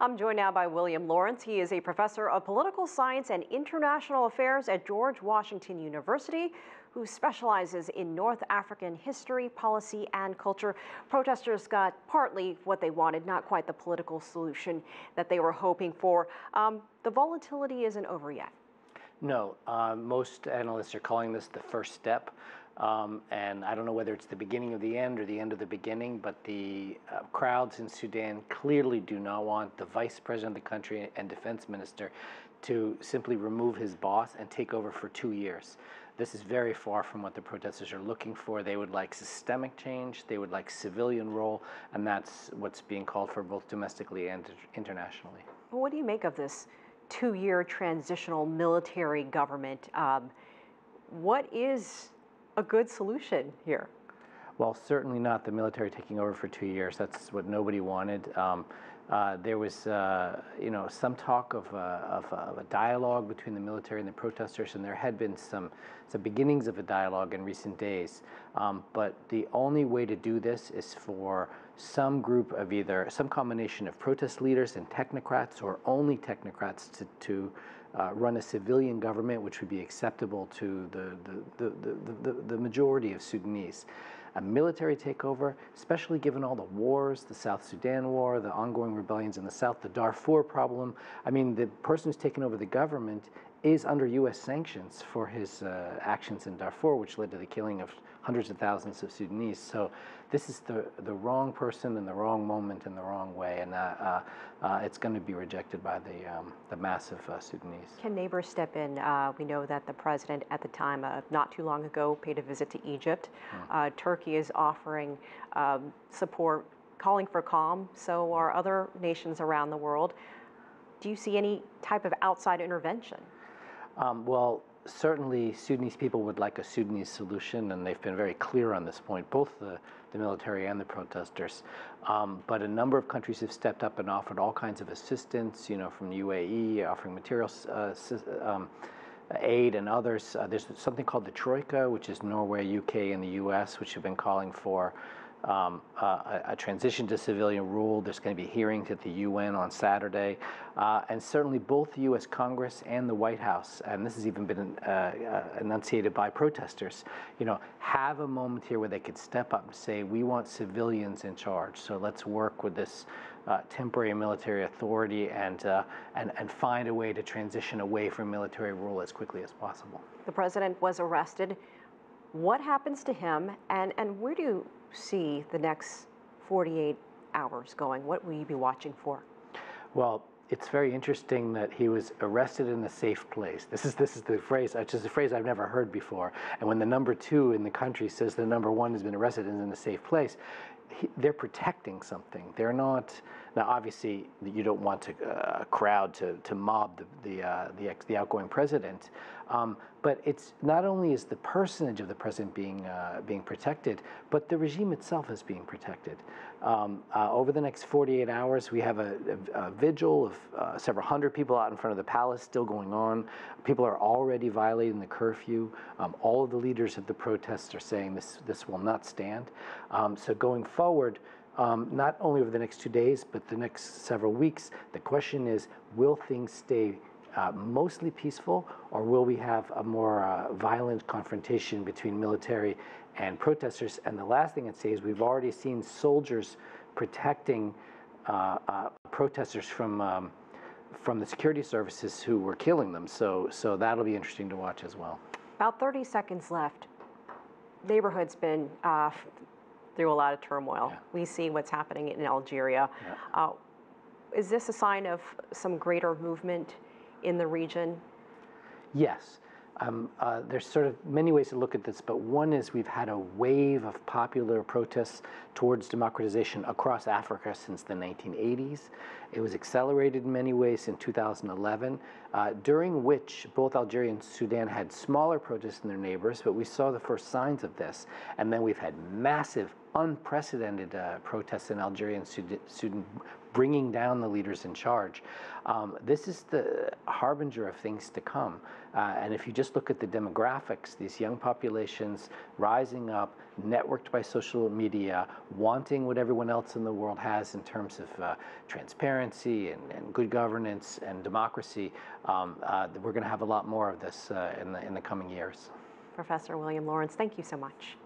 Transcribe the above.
I'm joined now by William Lawrence. He is a professor of political science and international affairs at George Washington University, who specializes in North African history, policy, and culture. Protesters got partly what they wanted, not quite the political solution that they were hoping for. The volatility isn't over yet. No, most analysts are calling this the first step. And I don't know whether it's the beginning of the end or the end of the beginning, but the crowds in Sudan clearly do not want the vice president of the country and defense minister to simply remove his boss and take over for 2 years. This is very far from what the protesters are looking for. They would like systemic change, they would like civilian role, and that's what's being called for both domestically and internationally. Well, what do you make of this 2-year transitional military government? What is a good solution here? Well, certainly not the military taking over for 2 years. That's what nobody wanted. There was, some talk of a dialogue between the military and the protesters, and there had been some beginnings of a dialogue in recent days. But the only way to do this is for some group of either some combination of protest leaders and technocrats, or only technocrats, to run a civilian government, which would be acceptable to the majority of Sudanese. A military takeover, especially given all the wars, the South Sudan war, the ongoing rebellions in the south, the Darfur problem. I mean, the person who's taken over the government is under U.S. sanctions for his actions in Darfur, which led to the killing of hundreds of thousands of Sudanese. So this is the wrong person in the wrong moment in the wrong way, and it's going to be rejected by the mass of Sudanese. Can neighbors step in? We know that the president at the time, not too long ago, paid a visit to Egypt. Turkey is offering support, calling for calm. So are other nations around the world. Do you see any type of outside intervention? Well, certainly Sudanese people would like a Sudanese solution, and they've been very clear on this point, both the military and the protesters. But a number of countries have stepped up and offered all kinds of assistance, from the UAE, offering materials aid, and others. There's something called the Troika, which is Norway, UK, and the US, which have been calling for a transition to civilian rule. There's going to be hearings at the UN on Saturday, and certainly both the U.S. Congress and the White House, and this has even been enunciated by protesters, have a moment here where they could step up and say, we want civilians in charge, so let's work with this temporary military authority and find a way to transition away from military rule as quickly as possible. The president was arrested. What happens to him, and where do you see the next 48 hours going? What will you be watching for? Well, it's very interesting that he was arrested in a safe place. This is the phrase, which is a phrase I've never heard before. And when the number 2 in the country says the number 1 has been arrested and is in a safe place, they're protecting something. They're not. Now, obviously, you don't want a crowd to mob the outgoing president, but it's not only is the personage of the president being protected, but the regime itself is being protected. Over the next 48 hours, we have a vigil of several hundred people out in front of the palace still going on. People are already violating the curfew. All of the leaders of the protests are saying this will not stand. So going forward, not only over the next 2 days, but the next several weeks, the question is, will things stay mostly peaceful, or will we have a more violent confrontation between military and protesters? And the last thing I'd say is we've already seen soldiers protecting protesters from the security services who were killing them. So that'll be interesting to watch as well. About 30 seconds left. Neighborhood's been through a lot of turmoil. Yeah. We see what's happening in Algeria. Yeah. Is this a sign of some greater movement in the region? Yes. There's sort of many ways to look at this, but one is we've had a wave of popular protests towards democratization across Africa since the 1980s. It was accelerated in many ways in 2011, during which both Algeria and Sudan had smaller protests than their neighbors, but we saw the first signs of this. And then we've had massive, unprecedented protests in Algeria and Sudan, bringing down the leaders in charge. This is the harbinger of things to come. And if you just look at the demographics, these young populations rising up, networked by social media, wanting what everyone else in the world has in terms of transparency and good governance and democracy, we're going to have a lot more of this in the coming years. Professor William Lawrence, thank you so much.